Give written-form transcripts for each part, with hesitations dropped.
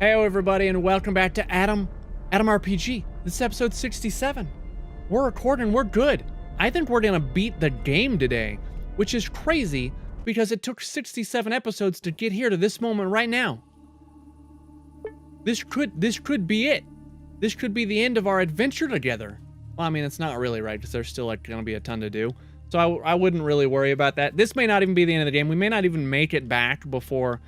Hey everybody, and welcome back to Adam RPG. This is episode 67. We're recording, we're good. I think we're gonna beat the game today, which is crazy because it took 67 episodes to get here to this moment right now. This could be it. This could be the end of our adventure together. Well, I mean, it's not really, right? Because there's still gonna be a ton to do. So I wouldn't really worry about that. This may not even be the end of the game. We may not even make it back before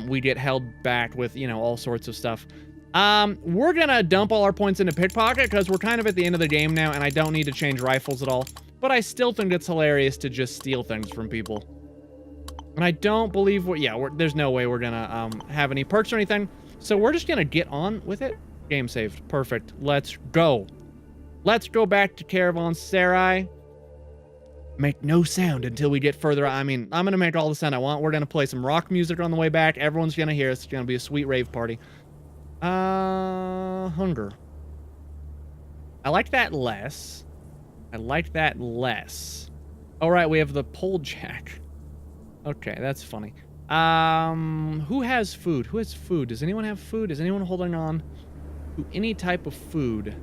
we get held back with, you know, all sorts of stuff. We're gonna dump all our points into pickpocket because we're kind of at the end of the game now and I don't need to change rifles at all. But I still think it's hilarious to just steal things from people. And I don't believe there's no way we're gonna have any perks or anything. So we're just gonna get on with it. Game saved. Perfect. Let's go. Let's go back to Caravanserai. Make no sound until we get further. I mean, I'm gonna make all the sound I want. We're gonna play some rock music on the way back. Everyone's gonna hear us. It's gonna be a sweet rave party. Hunger. I like that less. All right, we have the pole jack. Okay, that's funny. Who has food? Who has food? Does anyone have food? Is anyone holding on to any type of food?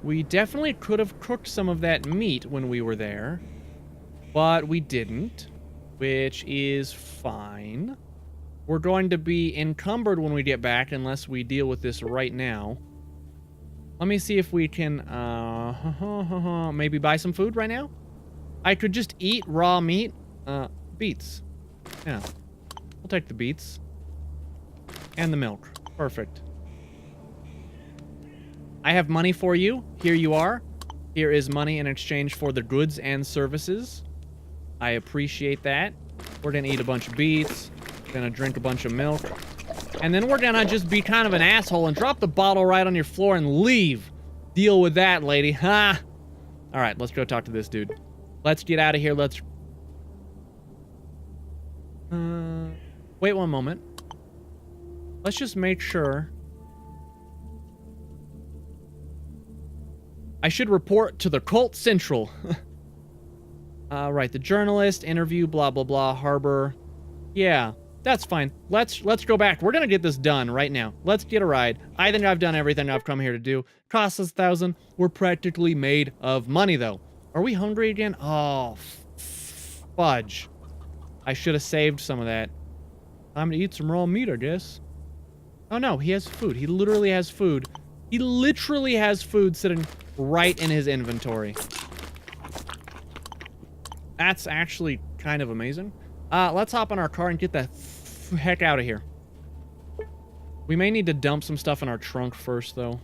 We definitely could have cooked some of that meat when we were there. But we didn't, which is fine. We're going to be encumbered when we get back unless we deal with this right now. Let me see if we can, maybe buy some food right now? I could just eat raw meat. Beets. Yeah. We'll take the beets. And the milk. Perfect. I have money for you. Here you are. Here is money in exchange for the goods and services. I appreciate that. We're gonna eat a bunch of beets. Gonna drink a bunch of milk. And then we're gonna just be kind of an asshole and drop the bottle right on your floor and leave. Deal with that, lady. Ha! Alright, let's go talk to this dude. Let's get out of here. Let's... wait one moment. Let's just make sure... I should report to the Cult Central. Right, the journalist, interview, blah, blah, blah, harbor. Yeah, that's fine. Let's go back. We're gonna get this done right now. Let's get a ride. I think I've done everything I've come here to do. Cost us 1,000. We're practically made of money, though. Are we hungry again? Oh, fudge. I should have saved some of that. Time to eat some raw meat, I guess. Oh, no, he has food. He literally has food. He literally has food sitting right in his inventory. That's actually kind of amazing. Let's hop in our car and get the heck out of here. We may need to dump some stuff in our trunk first, though.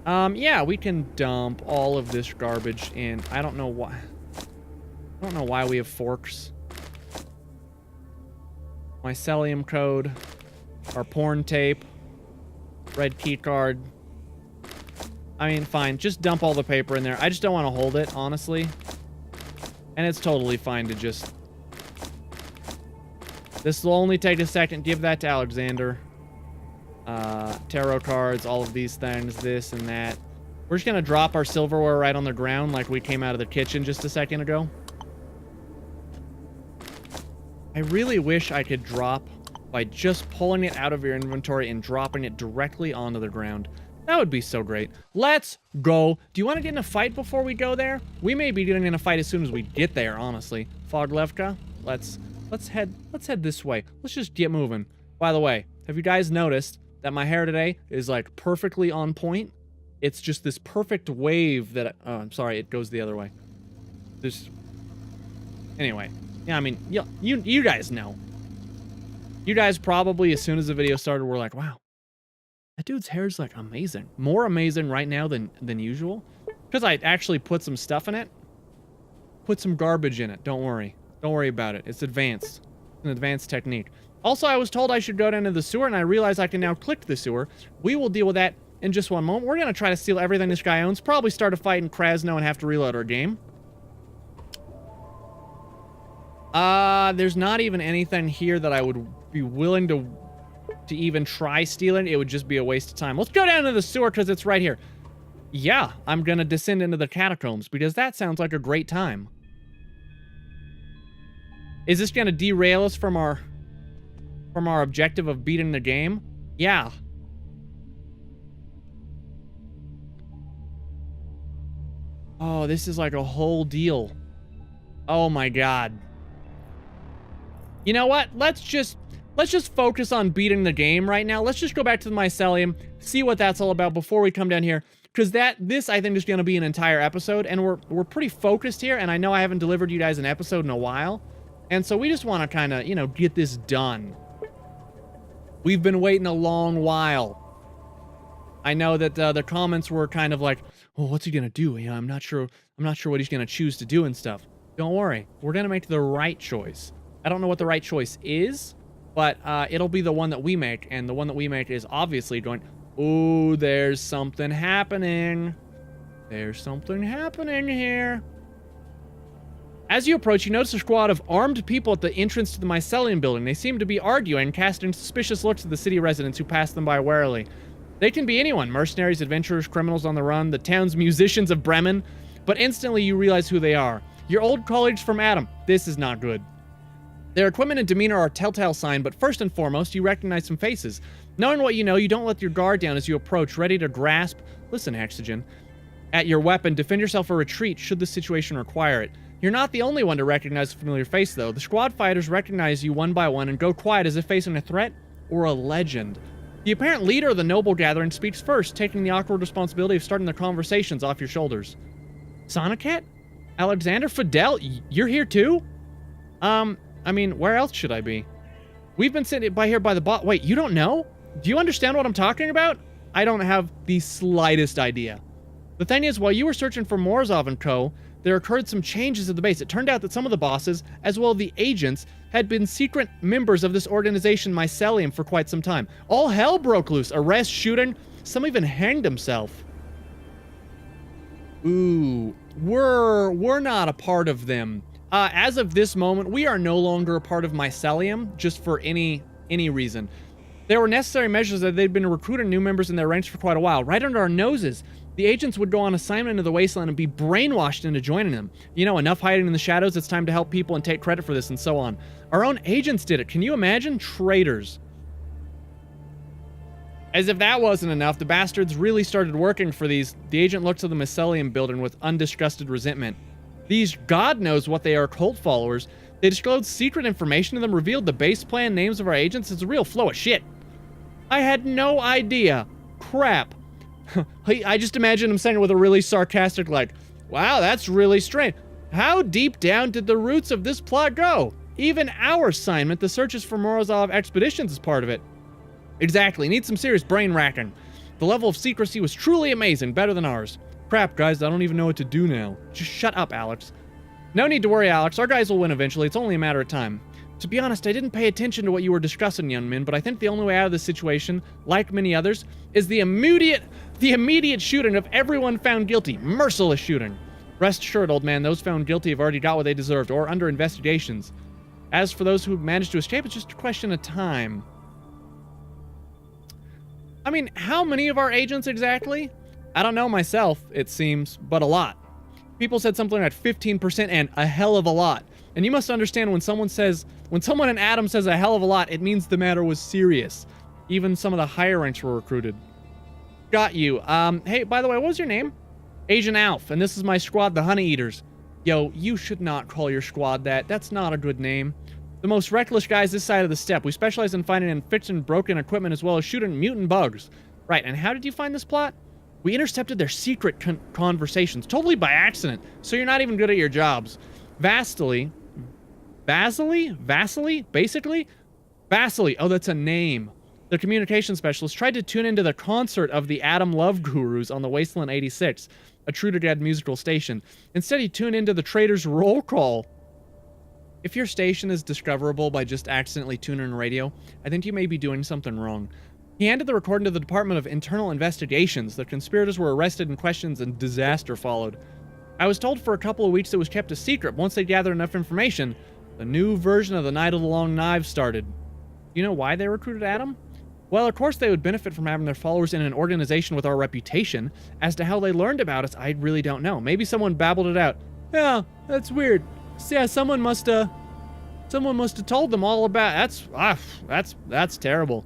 Yeah, we can dump all of this garbage in. I don't know why. I don't know why we have forks. Mycelium code. Our porn tape. Red key card. I mean, fine. Just dump all the paper in there. I just don't want to hold it, honestly. And it's totally fine to just... This will only take a second. Give that to Alexander. Tarot cards, all of these things, this and that. We're just going to drop our silverware right on the ground like we came out of the kitchen just a second ago. I really wish I could drop by just pulling it out of your inventory and dropping it directly onto the ground. That would be so great. Let's go. Do you want to get in a fight before we go there? We may be getting in a fight as soon as we get there, honestly. Foglevka, let's head this way. Let's just get moving. By the way, have you guys noticed that my hair today is like perfectly on point? It's just this perfect wave that oh, I'm sorry, it goes the other way. Anyway, yeah, I mean, you guys know. You guys probably, as soon as the video started, were like, wow. That dude's hair is like amazing. More amazing right now than usual. Because I actually put some stuff in it. Put some garbage in it. Don't worry. Don't worry about it. It's advanced. It's an advanced technique. Also, I was told I should go down to the sewer, and I realized I can now click the sewer. We will deal with that in just one moment. We're going to try to steal everything this guy owns. Probably start a fight in Krasno and have to reload our game. There's not even anything here that I would be willing to even try stealing. It would just be a waste of time. Let's go down to the sewer because it's right here. Yeah, I'm gonna descend into the catacombs because that sounds like a great time. Is this gonna derail us from our objective of beating the game? Yeah. Oh, this is like a whole deal. Oh my god. You know what? Let's just focus on beating the game right now. Let's just go back to the mycelium, see what that's all about before we come down here. Because this I think is going to be an entire episode, and we're pretty focused here, and I know I haven't delivered you guys an episode in a while. And so we just want to kind of, you know, get this done. We've been waiting a long while. I know that the comments were kind of like, well, what's he going to do? You know, I'm not sure what he's going to choose to do and stuff. Don't worry. We're going to make the right choice. I don't know what the right choice is, but it'll be the one that we make, and the one that we make is obviously going, ooh, there's something happening. There's something happening here. As you approach, you notice a squad of armed people at the entrance to the mycelium building. They seem to be arguing, casting suspicious looks at the city residents who pass them by warily. They can be anyone, mercenaries, adventurers, criminals on the run, the town's musicians of Bremen, but instantly you realize who they are. Your old colleagues from Adam. This is not good. Their equipment and demeanor are a telltale sign, but first and foremost, you recognize some faces. Knowing what you know, you don't let your guard down as you approach, ready to grasp, listen, Hexogen, at your weapon, defend yourself or retreat should the situation require it. You're not the only one to recognize a familiar face, though. The squad fighters recognize you one by one and go quiet as if facing a threat or a legend. The apparent leader of the noble gathering speaks first, taking the awkward responsibility of starting the conversations off your shoulders. Sonoket? Alexander? Fidel? You're here too? I mean, where else should I be? We've been sitting by here by the bot. Wait, you don't know? Do you understand what I'm talking about? I don't have the slightest idea. The thing is, while you were searching for Morozov and co., there occurred some changes at the base. It turned out that some of the bosses, as well as the agents, had been secret members of this organization Mycelium for quite some time. All hell broke loose. Arrest, shooting, some even hanged himself. Ooh, we're not a part of them. As of this moment, we are no longer a part of Mycelium, just for any reason. There were necessary measures that they'd been recruiting new members in their ranks for quite a while. Right under our noses, the agents would go on assignment into the Wasteland and be brainwashed into joining them. You know, enough hiding in the shadows, it's time to help people and take credit for this and so on. Our own agents did it. Can you imagine? Traitors. As if that wasn't enough, the bastards really started working for these. The agent looks at the Mycelium building with undisgusted resentment. These God knows what they are cult followers. They disclosed secret information to them, revealed the base plan, names of our agents. It's a real flow of shit. I had no idea. Crap. I just imagine him saying it with a really sarcastic like, wow, that's really strange. How deep down did the roots of this plot go? Even our assignment, the searches for Morozov expeditions, is part of it. Exactly. Need some serious brain racking. The level of secrecy was truly amazing, better than ours. Crap, guys, I don't even know what to do now. Just shut up, Alex. No need to worry, Alex. Our guys will win eventually. It's only a matter of time. To be honest, I didn't pay attention to what you were discussing, young men, but I think the only way out of this situation, like many others, is the immediate shooting of everyone found guilty. Merciless shooting. Rest assured, old man, those found guilty have already got what they deserved, or under investigations. As for those who managed to escape, it's just a question of time. I mean, how many of our agents exactly? I don't know myself, it seems, but a lot. People said something like 15% and a hell of a lot. And you must understand when someone in Adam says a hell of a lot, it means the matter was serious. Even some of the higher ranks were recruited. Got you. Hey, by the way, what was your name? Agent Alf, and this is my squad, the Honey Eaters. Yo, you should not call your squad that. That's not a good name. The most reckless guys this side of the steppe. We specialize in finding and fixing broken equipment as well as shooting mutant bugs. Right, and how did you find this plot? We intercepted their secret conversations, totally by accident, so you're not even good at your jobs. Vasily, oh, that's a name. The communication specialist tried to tune into the concert of the Adam Love Gurus on the Wasteland 86, a true to dead musical station. Instead, he tuned into the trader's roll call. If your station is discoverable by just accidentally tuning in radio, I think you may be doing something wrong. He handed the recording to the Department of Internal Investigations. The conspirators were arrested and questioned, and disaster followed. I was told for a couple of weeks it was kept a secret. Once they gathered enough information, the new version of the Night of the Long Knives started. You know why they recruited Adam? Well, of course they would benefit from having their followers in an organization with our reputation. As to how they learned about us, I really don't know. Maybe someone babbled it out. Yeah, that's weird. Yeah, someone must have told them all about. That's terrible.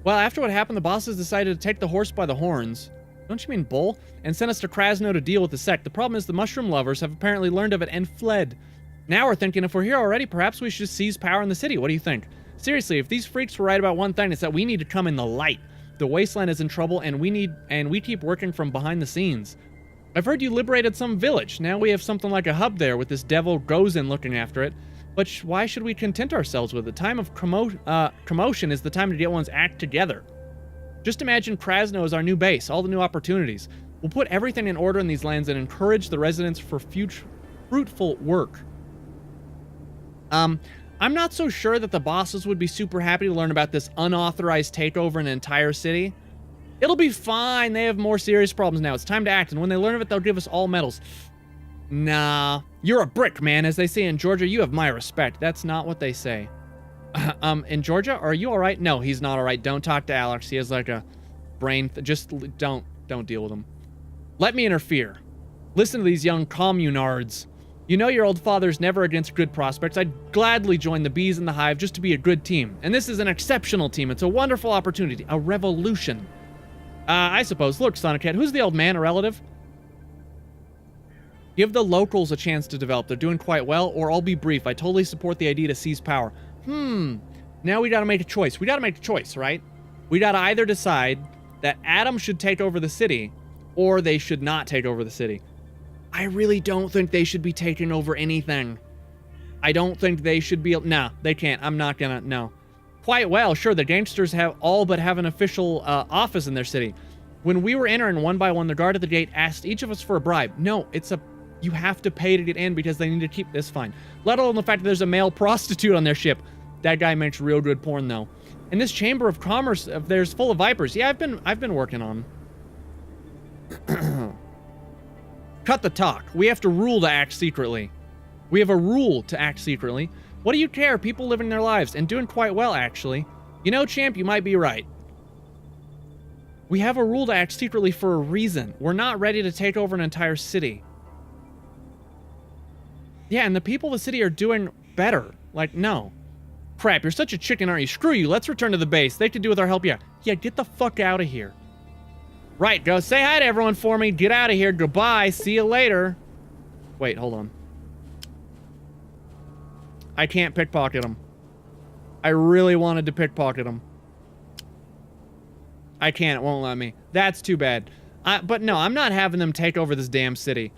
Well, after what happened, the bosses decided to take the horse by the horns. Don't you mean bull? And sent us to Krasno to deal with the sect. The problem is the mushroom lovers have apparently learned of it and fled. Now we're thinking if we're here already, perhaps we should seize power in the city. What do you think? Seriously, if these freaks were right about one thing, it's that we need to come in the light. The Wasteland is in trouble, and we keep working from behind the scenes. I've heard you liberated some village. Now we have something like a hub there with this devil Gozin looking after it. But why should we content ourselves with it? The time of commotion is the time to get one's act together. Just imagine Krasno as our new base, all the new opportunities. We'll put everything in order in these lands and encourage the residents for future fruitful work. I'm not so sure that the bosses would be super happy to learn about this unauthorized takeover in an entire city. It'll be fine. They have more serious problems now. It's time to act, and when they learn of it, they'll give us all medals. Nah. You're a brick, man. As they say in Georgia, you have my respect. That's not what they say. In Georgia, are you alright? No, he's not alright. Don't talk to Alex. He has like a brain... Just don't deal with him. Let me interfere. Listen to these young communards. You know your old father's never against good prospects. I'd gladly join the bees in the hive just to be a good team. And this is an exceptional team. It's a wonderful opportunity. A revolution. I suppose. Look, Sonoket, who's the old man? A relative? Give the locals a chance to develop. They're doing quite well, or I'll be brief. I totally support the idea to seize power. Now we gotta make a choice. We gotta make a choice, right? We gotta either decide that Adam should take over the city, or they should not take over the city. I really don't think they should be taking over anything. I don't think they should be... No, they can't. I'm not gonna... No. Quite well, sure, the gangsters have all but have an official office in their city. When we were entering one by one, the guard at the gate asked each of us for a bribe. No, it's a... You have to pay to get in because they need to keep this fine. Let alone the fact that there's a male prostitute on their ship. That guy makes real good porn, though. And this chamber of commerce of theirs full of vipers. Yeah, I've been working on. Cut the talk. We have to rule to act secretly. We have a rule to act secretly. What do you care? People living their lives and doing quite well, actually. You know, champ, you might be right. We have a rule to act secretly for a reason. We're not ready to take over an entire city. Yeah, and the people of the city are doing better. Like, no. Crap, you're such a chicken, aren't you? Screw you, let's return to the base. They could do with our help, yeah. Yeah, get the fuck out of here. Right, go say hi to everyone for me. Get out of here, goodbye, see you later. Wait, hold on. I can't pickpocket them. I really wanted to pickpocket them. I can't, it won't let me. That's too bad. But no, I'm not having them take over this damn city.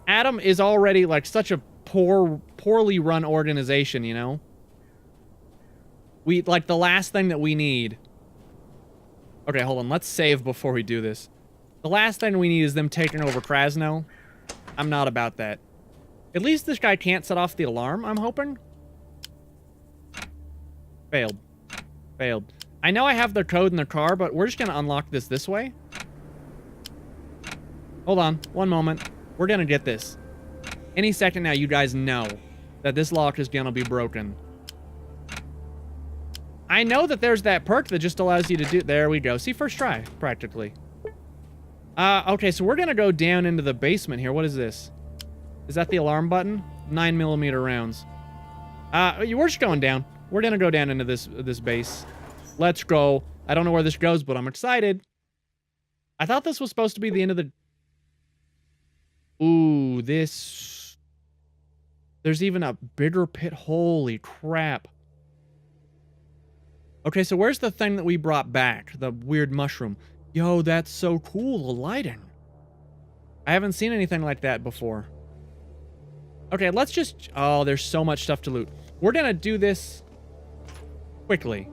Adam is already like such a poorly run organization, you know? Like the last thing that we need. Okay, hold on, let's save before we do this. The last thing we need is them taking over Krasno. I'm not about that. At least this guy can't set off the alarm, I'm hoping. Failed. Failed. I know I have the code in the car, but we're just gonna unlock this way. Hold on, one moment. We're gonna get this. Any second now, you guys know that this lock is gonna be broken. I know that there's that perk that just allows you to do... There we go. See, first try, practically. Okay, so we're gonna go down into the basement here. What is this? Is that the alarm button? 9mm rounds. We're just going down. We're gonna go down into this base. Let's go. I don't know where this goes, but I'm excited. I thought this was supposed to be the end of the... Ooh, this... There's even a bigger pit. Holy crap. Okay, so where's the thing that we brought back? The weird mushroom. Yo, that's so cool, the lighting. I haven't seen anything like that before. Okay, let's just... Oh, there's so much stuff to loot. We're gonna do this quickly.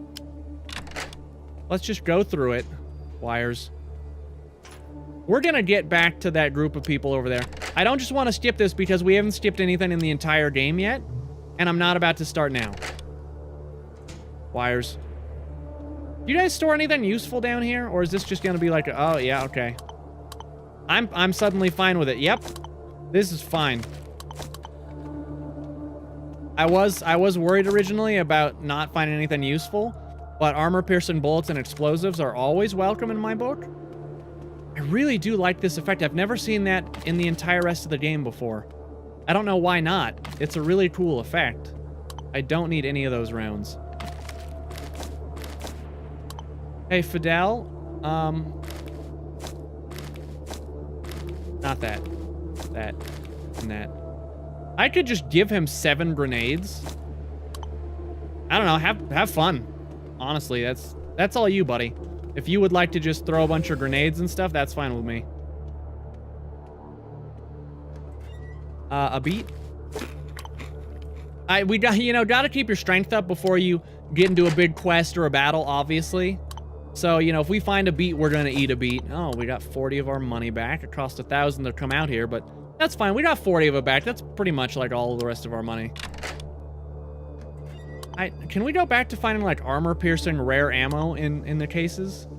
Let's just go through it. Wires. We're gonna get back to that group of people over there. I don't just want to skip this because we haven't skipped anything in the entire game yet. And I'm not about to start now. Wires. Do you guys store anything useful down here? Or is this just gonna be like, oh yeah, okay. I'm suddenly fine with it. Yep. This is fine. I was worried originally about not finding anything useful, but armor-piercing bullets and explosives are always welcome in my book. I really do like this effect. I've never seen that in the entire rest of the game before. I don't know why not. It's a really cool effect. I don't need any of those rounds. Hey, Fidel. Not that. That. And that. I could just give him 7 grenades. I don't know. Have fun. Honestly, that's all you, buddy. If you would like to just throw a bunch of grenades and stuff, that's fine with me. A beat. We got, you know, gotta keep your strength up before you get into a big quest or a battle, obviously. So, you know, if we find a beat, we're gonna eat a beat. Oh, we got 40 of our money back. It cost 1,000 to come out here, but that's fine. We got 40 of it back. That's pretty much like all of the rest of our money. Can we go back to finding like armor-piercing rare ammo in the cases?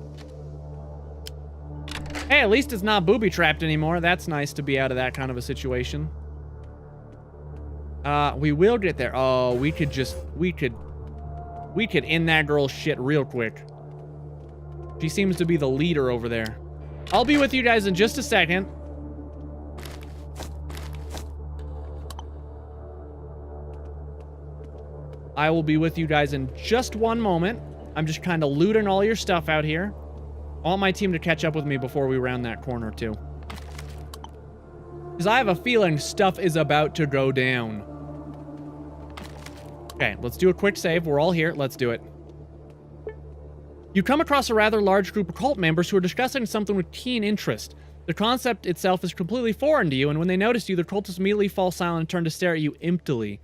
Hey, at least it's not booby-trapped anymore. That's nice to be out of that kind of a situation. We will get there. Oh, we could end that girl's shit real quick. She seems to be the leader over there. I'll be with you guys in just a second. I will be with you guys in just one moment. I'm just kind of looting all your stuff out here. I want my team to catch up with me before we round that corner, too. Because I have a feeling stuff is about to go down. Okay, let's do a quick save. We're all here. Let's do it. You come across a rather large group of cult members who are discussing something with keen interest. The concept itself is completely foreign to you, and when they notice you, the cultists immediately fall silent and turn to stare at you emptily.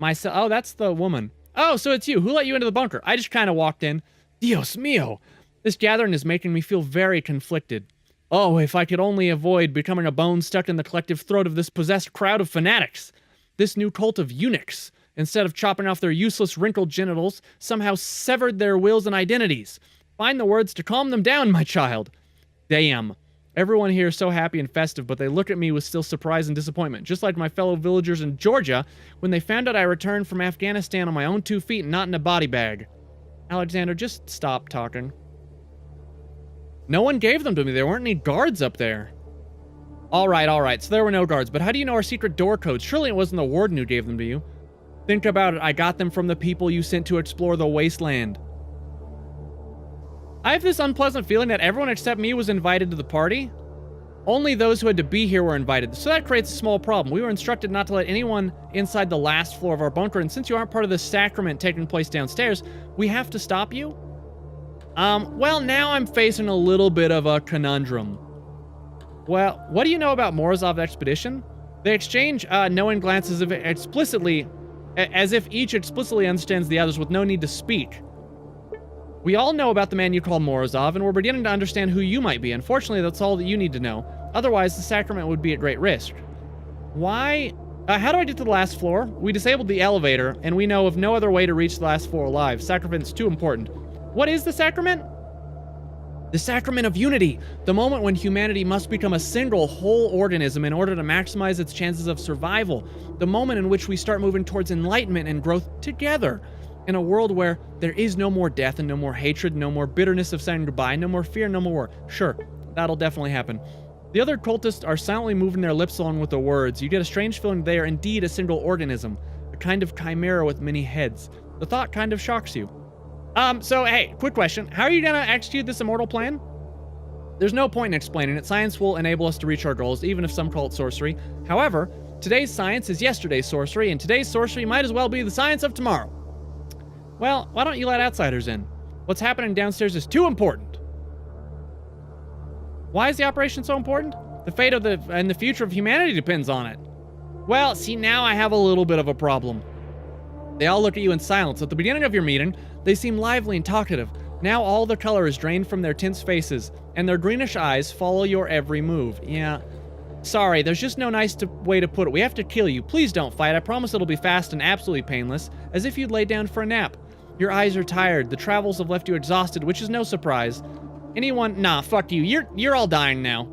Oh, that's the woman. Oh, so it's you. Who let you into the bunker? I just kind of walked in. Dios mío. This gathering is making me feel very conflicted. Oh, if I could only avoid becoming a bone stuck in the collective throat of this possessed crowd of fanatics. This new cult of eunuchs, instead of chopping off their useless wrinkled genitals, somehow severed their wills and identities. Find the words to calm them down, my child. Damn. Everyone here is so happy and festive, but they look at me with still surprise and disappointment, just like my fellow villagers in Georgia when they found out I returned from Afghanistan on my own 2 feet and not in a body bag. Alexander, just stop talking. No one gave them to me. There weren't any guards up there. All right. So there were no guards, but how do you know our secret door codes? Surely it wasn't the warden who gave them to you. Think about it. I got them from the people you sent to explore the Wasteland. I have this unpleasant feeling that everyone except me was invited to the party. Only those who had to be here were invited, so that creates a small problem. We were instructed not to let anyone inside the last floor of our bunker, and since you aren't part of the sacrament taking place downstairs, we have to stop you? Well, now I'm facing a little bit of a conundrum. Well, what do you know about Morozov's expedition? They exchange knowing glances as if each explicitly understands the others with no need to speak. We all know about the man you call Morozov, and we're beginning to understand who you might be. Unfortunately, that's all that you need to know. Otherwise, the sacrament would be at great risk. Why? How do I get to the last floor? We disabled the elevator, and we know of no other way to reach the last floor alive. Sacrament's too important. What is the sacrament? The sacrament of unity. The moment when humanity must become a single, whole organism in order to maximize its chances of survival. The moment in which we start moving towards enlightenment and growth together. In a world where there is no more death and no more hatred, no more bitterness of saying goodbye, no more fear, no more war. Sure, that'll definitely happen. The other cultists are silently moving their lips along with the words. You get a strange feeling they are indeed a single organism, a kind of chimera with many heads. The thought kind of shocks you. So hey, quick question. How are you gonna execute this immortal plan? There's no point in explaining it. Science will enable us to reach our goals, even if some call it sorcery. However, today's science is yesterday's sorcery, and today's sorcery might as well be the science of tomorrow. Well, why don't you let outsiders in? What's happening downstairs is too important. Why is the operation so important? The fate of and the future of humanity depends on it. Well, see, now I have a little bit of a problem. They all look at you in silence. At the beginning of your meeting, they seem lively and talkative. Now all the color is drained from their tense faces, and their greenish eyes follow your every move. Yeah. Sorry, there's just no nice way to put it. We have to kill you. Please don't fight. I promise it'll be fast and absolutely painless, as if you'd lay down for a nap. Your eyes are tired. The travels have left you exhausted, which is no surprise. Nah, fuck you. You're all dying now.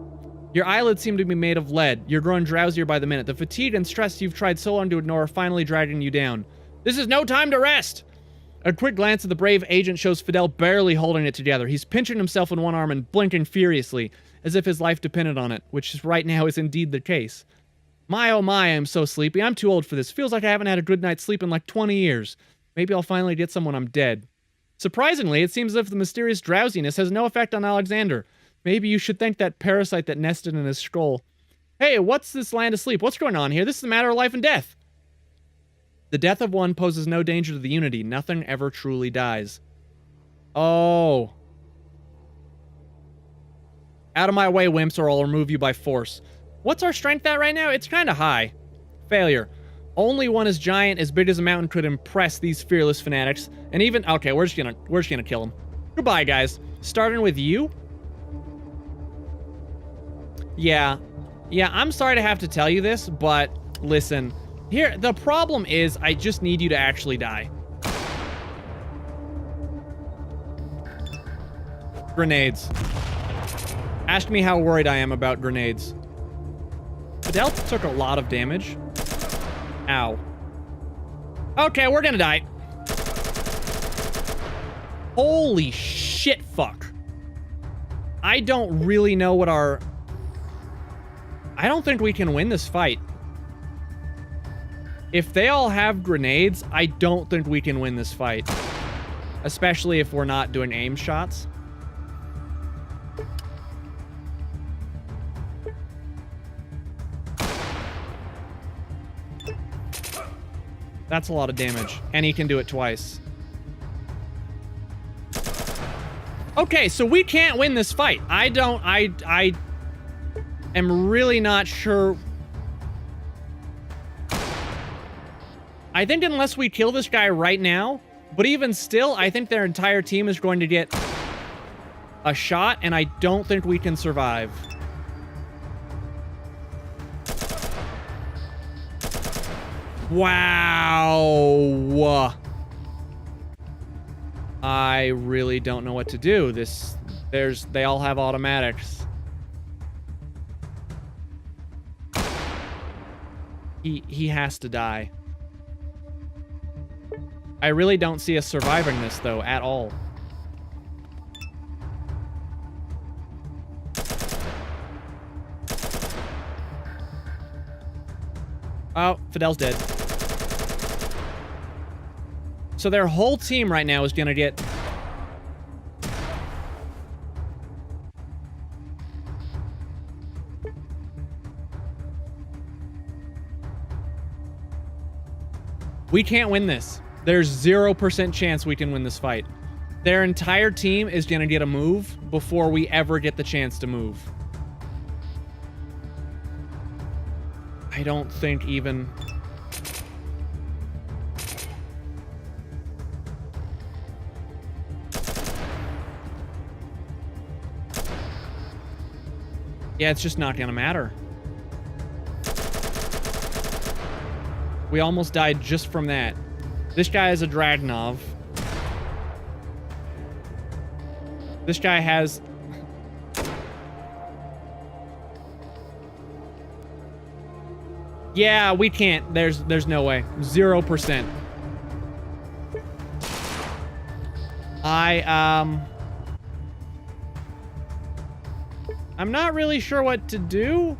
Your eyelids seem to be made of lead. You're growing drowsier by the minute. The fatigue and stress you've tried so long to ignore are finally dragging you down. This is no time to rest! A quick glance at the brave agent shows Fidel barely holding it together. He's pinching himself in one arm and blinking furiously, as if his life depended on it, which right now is indeed the case. My oh my, I'm so sleepy. I'm too old for this. Feels like I haven't had a good night's sleep in like 20 years. Maybe I'll finally get some when I'm dead. Surprisingly, it seems as if the mysterious drowsiness has no effect on Alexander. Maybe you should thank that parasite that nested in his skull. Hey, what's this land asleep? What's going on here? This is a matter of life and death. The death of one poses no danger to the unity. Nothing ever truly dies. Oh. Out of my way, wimps, or I'll remove you by force. What's our strength at right now? It's kind of high. Failure. Only one as giant, as big as a mountain could impress these fearless fanatics. And even... Okay, we're just gonna kill him. Goodbye, guys. Starting with you? Yeah. Yeah, I'm sorry to have to tell you this, but listen. Here, the problem is I just need you to actually die. Grenades. Ask me how worried I am about grenades. Fidel took a lot of damage. Ow. Okay, we're gonna die. Holy shit, fuck. I don't really know what our... I don't think we can win this fight. If they all have grenades, I don't think we can win this fight. Especially if we're not doing aim shots. That's a lot of damage. And he can do it twice. Okay, so we can't win this fight. I am really not sure. I think unless we kill this guy right now, but even still, I think their entire team is going to get a shot, and I don't think we can survive. Wow. I really don't know what to do. They all have automatics. He has to die. I really don't see us surviving this, though, at all. Oh, Fidel's dead. So their whole team right now is gonna get... We can't win this. There's 0% chance we can win this fight. Their entire team is gonna get a move before we ever get the chance to move. I don't think even... Yeah, it's just not gonna matter. We almost died just from that. This guy is a Dragnov. This guy has... Yeah, we can't. There's no way. 0%. I'm not really sure what to do.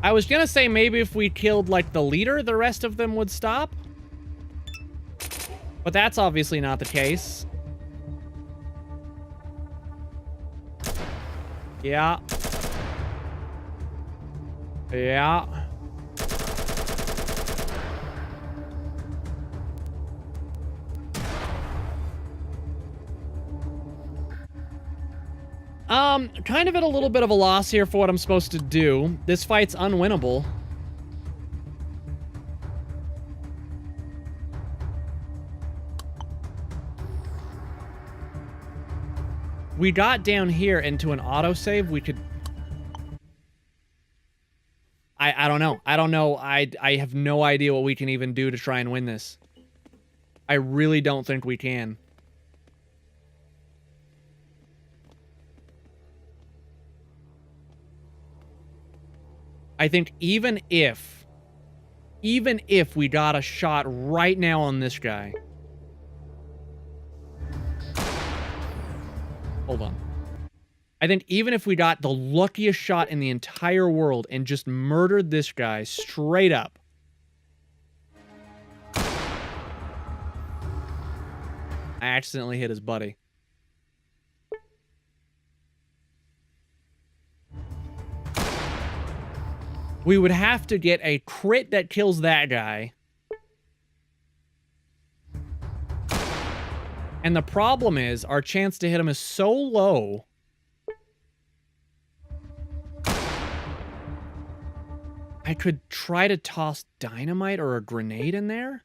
I was gonna say maybe if we killed, like, the leader, the rest of them would stop. But that's obviously not the case. Yeah. Yeah. Kind of at a little bit of a loss here for what I'm supposed to do. This fight's unwinnable. We got down here into an autosave. We could... I don't know. I don't know. I have no idea what we can even do to try and win this. I really don't think we can. I think even if we got a shot right now on this guy. Hold on. I think even if we got the luckiest shot in the entire world and just murdered this guy straight up. I accidentally hit his buddy. We would have to get a crit that kills that guy. And the problem is, our chance to hit him is so low. I could try to toss dynamite or a grenade in there.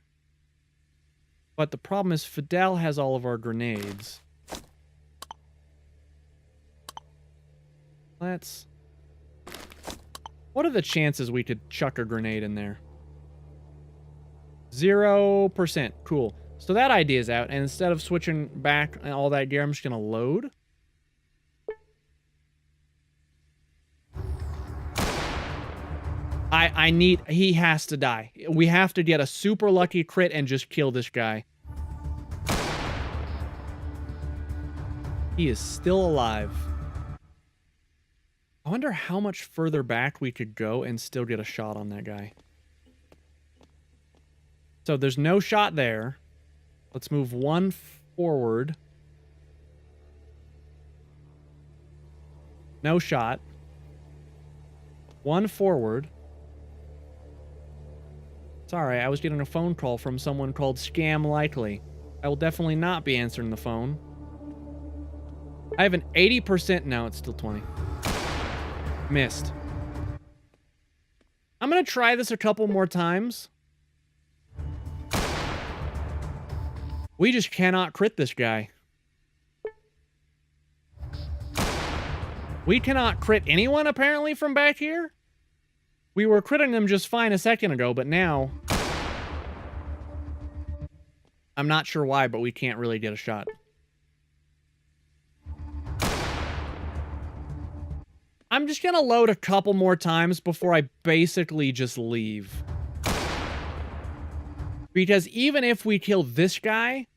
But the problem is Fidel has all of our grenades. Let's... What are the chances we could chuck a grenade in there? 0%. Cool. So that idea's out, and instead of switching back and all that gear, I'm just gonna load. He has to die. We have to get a super lucky crit and just kill this guy. He is still alive. I wonder how much further back we could go and still get a shot on that guy. So there's no shot there. Let's move one forward. No shot. One forward. Sorry, I was getting a phone call from someone called Scam Likely. I will definitely not be answering the phone. I have an 80%. No, it's still 20. Missed. I'm gonna try this a couple more times. We just cannot crit this guy. We cannot crit anyone, apparently, from back here. We were critting them just fine a second ago, but now... I'm not sure why, but we can't really get a shot. I'm just gonna load a couple more times before I basically just leave. Because even if we kill this guy,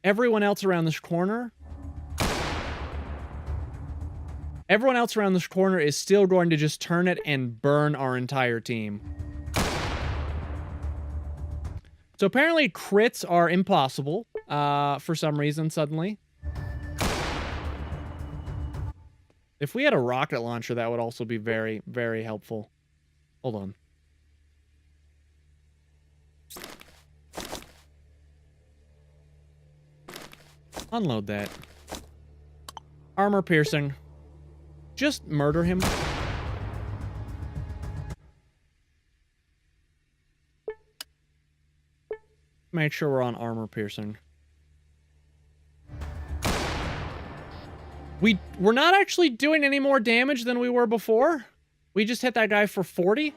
everyone else around this corner... Everyone else around this corner is still going to just turn it and burn our entire team. So apparently crits are impossible, for some reason, suddenly. If we had a rocket launcher, that would also be very, very helpful. Hold on. Unload that. Armor piercing. Just murder him. Make sure we're on armor piercing. We're not actually doing any more damage than we were before. We just hit that guy for 40.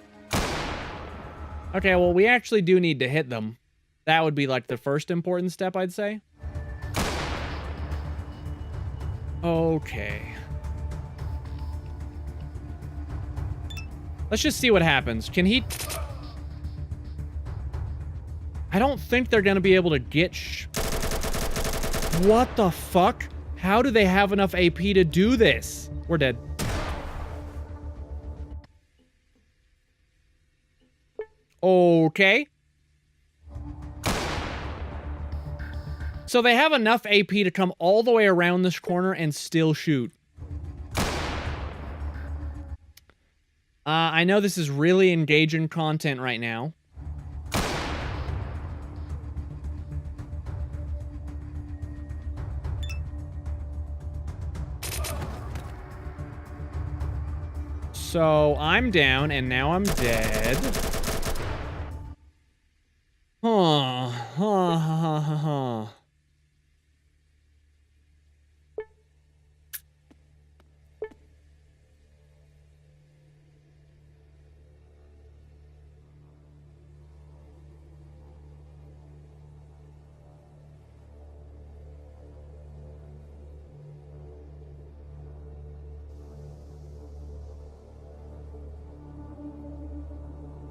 Okay, well, we actually do need to hit them. That would be like the first important step, I'd say. Okay. Let's just see what happens. Can he... I don't think they're gonna be able to get What the fuck? How do they have enough AP to do this? We're dead. Okay. So they have enough AP to come all the way around this corner and still shoot. I know this is really engaging content right now. So I'm down, and now I'm dead. Huh.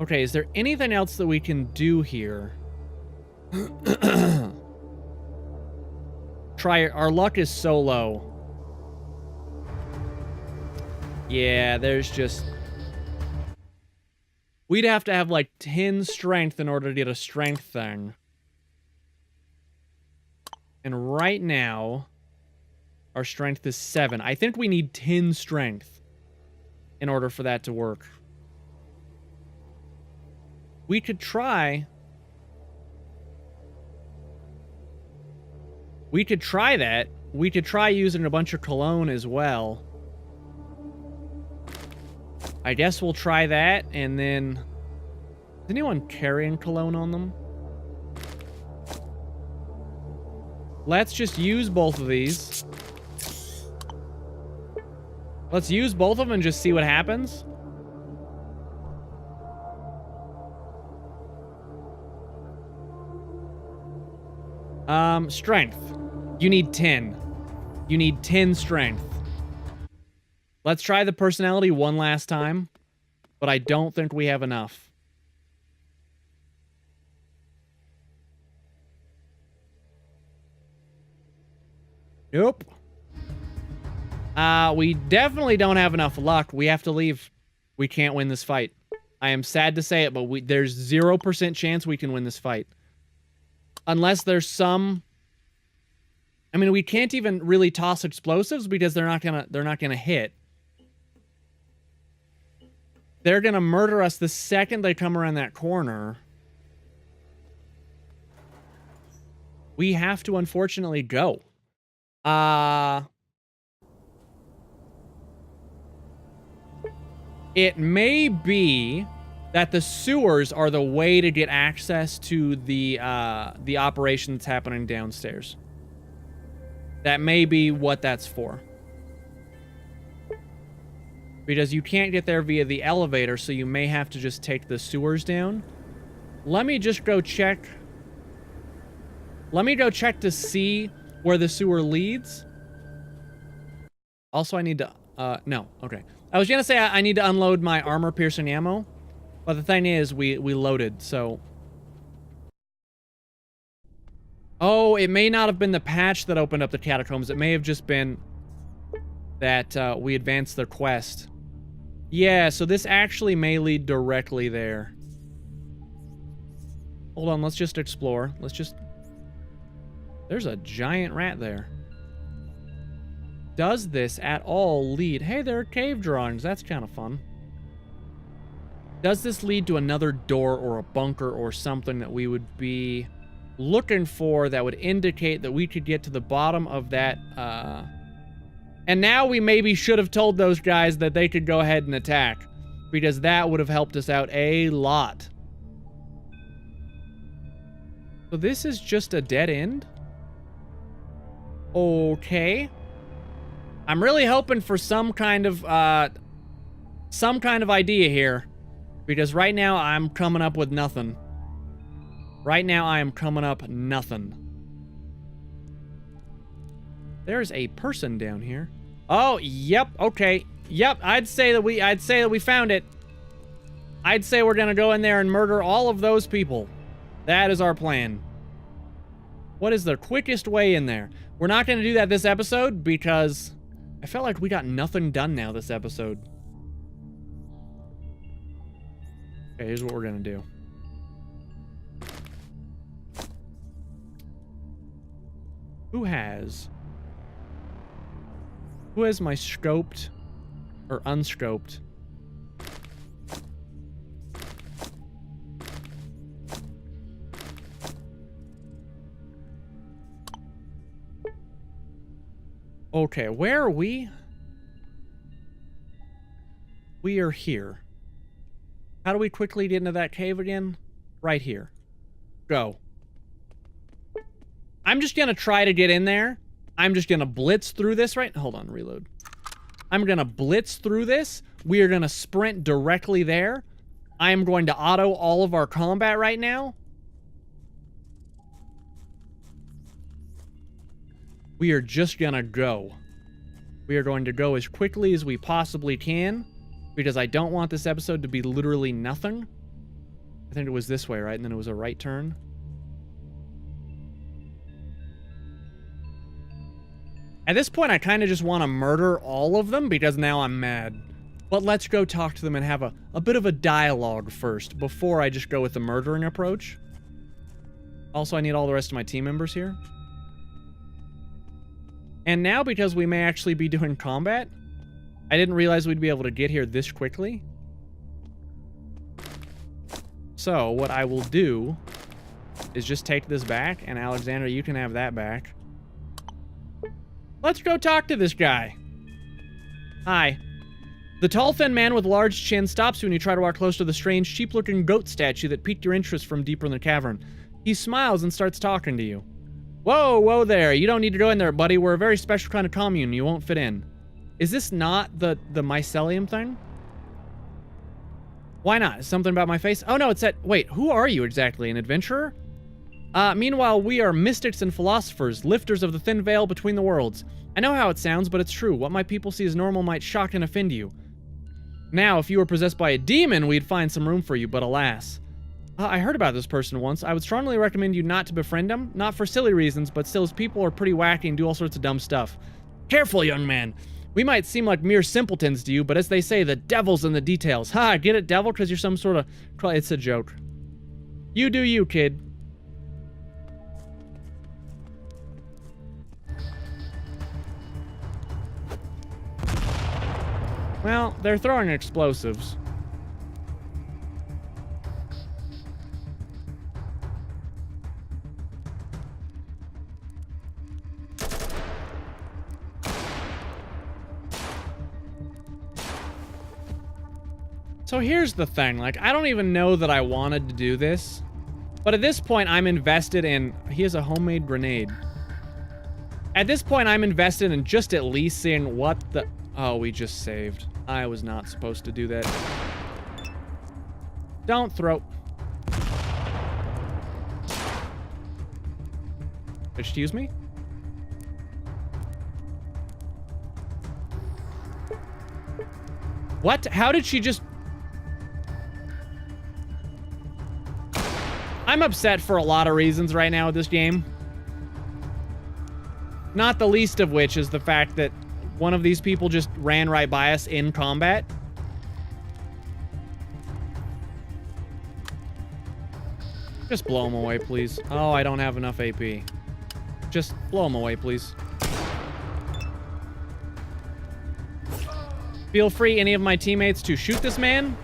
Okay, is there anything else that we can do here? Try it. Our luck is so low. Yeah, there's just... We'd have to have like 10 strength in order to get a strength thing. And right now, our strength is 7. I think we need 10 strength in order for that to work. We could try... We could try that. We could try using a bunch of cologne as well. I guess we'll try that, and then... Is anyone carrying cologne on them? Let's just use both of these. Let's use both of them and just see what happens. Strength. You need 10. You need 10 strength. Let's try the personality one last time, but I don't think we have enough. Nope. We definitely don't have enough luck. We have to leave. We can't win this fight. I am sad to say it, but there's 0% chance we can win this fight. Unless there's some... I mean, we can't even really toss explosives because they're not gonna hit. They're gonna murder us the second they come around that corner. We have to unfortunately go. It may be that the sewers are the way to get access to the operation that's happening downstairs. That may be what that's for. Because you can't get there via the elevator, so you may have to just take the sewers down. Let me just go check. Let me go check to see where the sewer leads. Also, I need to... no. Okay. I was gonna say I need to unload my armor-piercing ammo. But the thing is, we loaded, so... Oh, it may not have been the patch that opened up the catacombs. It may have just been that we advanced the quest. Yeah, so this actually may lead directly there. Hold on, let's just explore. Let's just... There's a giant rat there. Does this at all lead... Hey, there are cave drawings. That's kind of fun. Does this lead to another door or a bunker or something that we would be looking for that would indicate that we could get to the bottom of that, And now we maybe should have told those guys that they could go ahead and attack, because that would have helped us out a lot. So this is just a dead end? Okay. I'm really hoping for some kind of idea here. Because right now, I'm coming up with nothing. Right now, I am coming up nothing. There's a person down here. Oh, yep, okay. Yep, I'd say that we found it. I'd say we're gonna go in there and murder all of those people. That is our plan. What is the quickest way in there? We're not gonna do that this episode because I felt like we got nothing done now this episode. Okay, here's what we're gonna do. Who has my scoped or unscoped? Okay, where are we? We are here. How do we quickly get into that cave again? Right here. Go. I'm just gonna try to get in there. I'm just gonna blitz through this right... Hold on, reload. I'm gonna blitz through this. We are gonna sprint directly there. I am going to auto all of our combat right now. We are just gonna go. We are going to go as quickly as we possibly can, because I don't want this episode to be literally nothing. I think it was this way, right? And then it was a right turn. At this point, I kind of just want to murder all of them, because now I'm mad. But let's go talk to them and have a bit of a dialogue first, before I just go with the murdering approach. Also, I need all the rest of my team members here. And now, because we may actually be doing combat, I didn't realize we'd be able to get here this quickly. So, what I will do is just take this back, and Alexander, you can have that back. Let's go talk to this guy. Hi. The tall, thin man with a large chin stops you when you try to walk close to the strange, cheap-looking goat statue that piqued your interest from deeper in the cavern. He smiles and starts talking to you. Whoa, whoa there. You don't need to go in there, buddy. We're a very special kind of commune. You won't fit in. Is this not the mycelium thing? Why not? Something about my face? Oh, no, it's that... Wait, who are you exactly? An adventurer? Meanwhile, we are mystics and philosophers, lifters of the thin veil between the worlds. I know how it sounds, but it's true. What my people see as normal might shock and offend you. Now, if you were possessed by a demon, we'd find some room for you, but alas. I heard about this person once. I would strongly recommend you not to befriend him. Not for silly reasons, but still, his people are pretty wacky and do all sorts of dumb stuff. Careful, young man. We might seem like mere simpletons to you, but as they say, the devil's in the details. Ha, get it, devil? Because you're some sort of... It's a joke. You do you, kid. Well, they're throwing explosives. So here's the thing, like, I don't even know that I wanted to do this, but at this point I'm invested in... He has a homemade grenade. At this point I'm invested in just at least seeing what the... Oh, we just saved. I was not supposed to do that. Don't throw... Excuse me? What? How did she just... I'm upset for a lot of reasons right now with this game. Not the least of which is the fact that one of these people just ran right by us in combat. Just blow him away, please. Oh, I don't have enough AP. Just blow him away, please. Feel free, any of my teammates, to shoot this man.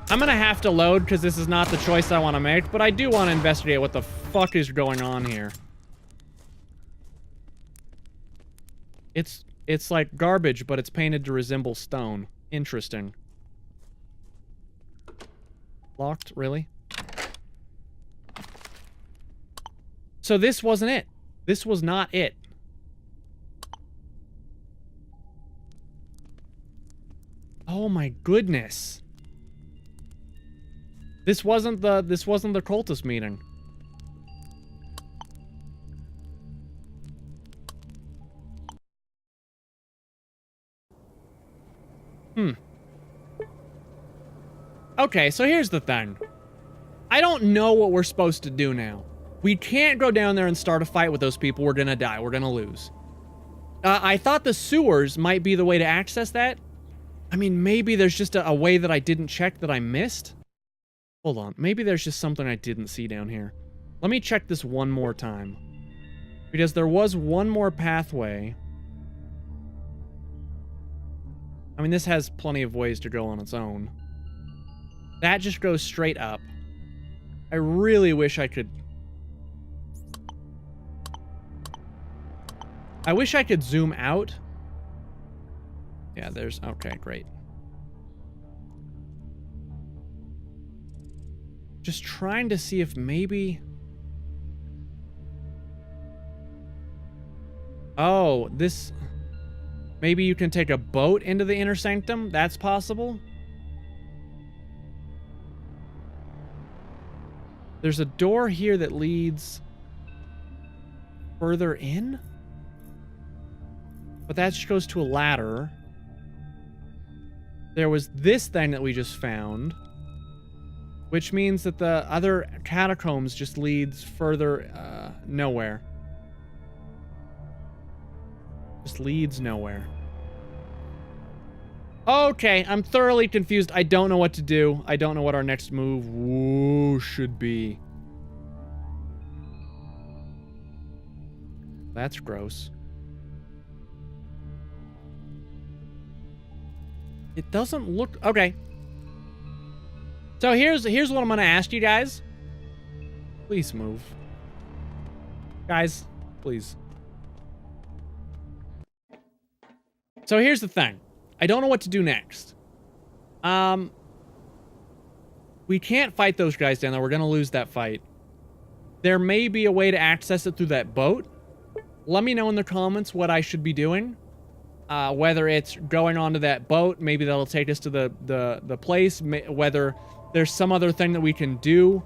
I'm gonna have to load because this is not the choice I want to make, but I do want to investigate what the fuck is going on here. It's like garbage, but it's painted to resemble stone. Interesting. Locked? Really? So this wasn't it. This was not it. Oh my goodness. This wasn't the cultist meeting. Okay, so here's the thing. I don't know what we're supposed to do now. We can't go down there and start a fight with those people. We're gonna die. We're gonna lose. I thought the sewers might be the way to access that. I mean, maybe there's just a way that I didn't check that I missed. Hold on. Maybe there's just something I didn't see down here. Let me check this one more time. Because there was one more pathway. I mean, this has plenty of ways to go on its own. That just goes straight up. I really wish I could... I wish I could zoom out. Yeah, there's... Okay, great. Just trying to see if maybe... Oh, this... Maybe you can take a boat into the inner sanctum? That's possible? There's a door here that leads... further in? But that just goes to a ladder. There was this thing that we just found. Which means that the other catacombs just leads further, nowhere. Just leads nowhere. Okay, I'm thoroughly confused. I don't know what to do. I don't know what our next move should be. That's gross. It doesn't look... Okay. So here's what I'm going to ask you guys. Please move. Guys, please. So here's the thing. I don't know what to do next. We can't fight those guys down there. We're going to lose that fight. There may be a way to access it through that boat. Let me know in the comments what I should be doing. Whether it's going onto that boat, maybe that'll take us to the place, whether there's some other thing that we can do.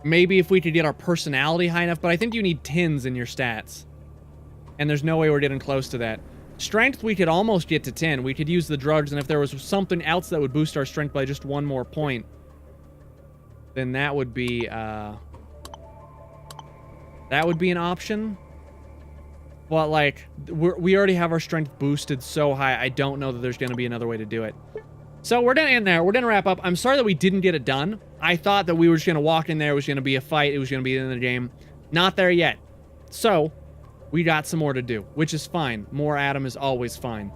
Maybe if we could get our personality high enough, but I think you need 10s in your stats. And there's no way we're getting close to that. Strength, we could almost get to 10. We could use the drugs, and if there was something else that would boost our strength by just 1 more point, then that would be an option. But, like, we already have our strength boosted so high, I don't know that there's going to be another way to do it. So we're going to end there. We're going to wrap up. I'm sorry that we didn't get it done. I thought that we were just going to walk in there. It was going to be a fight. It was going to be in the game. Not there yet. So we got some more to do, which is fine. More Adam is always fine.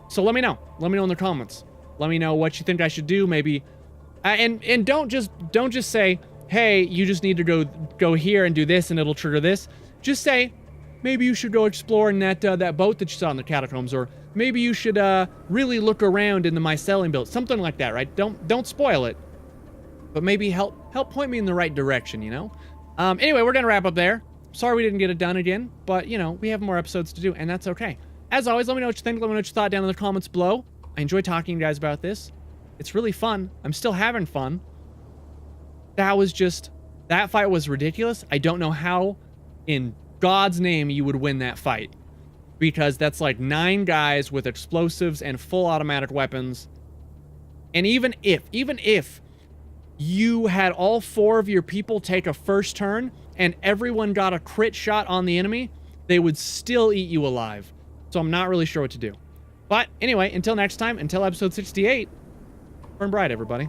So let me know. Let me know in the comments. Let me know what you think I should do. Maybe, and don't just say, hey, you just need to go here and do this, and it'll trigger this. Just say, maybe you should go explore in that boat that you saw in the catacombs, or maybe you should really look around in the mycelium build, something like that, right? Don't spoil it, but maybe help point me in the right direction, you know. Anyway, we're gonna wrap up there. Sorry we didn't get it done again, but you know, we have more episodes to do, and that's okay. As always, let me know what you think. Let me know what you thought down in the comments below. I enjoy talking to you guys about this. It's really fun. I'm still having fun. That fight was ridiculous. I don't know how in God's name you would win that fight, because that's like 9 guys with explosives and full automatic weapons. And even if you had all 4 of your people take a first turn and everyone got a crit shot on the enemy, they would still eat you alive. So I'm not really sure what to do. But anyway, until next time, until episode 68, burn bright, everybody.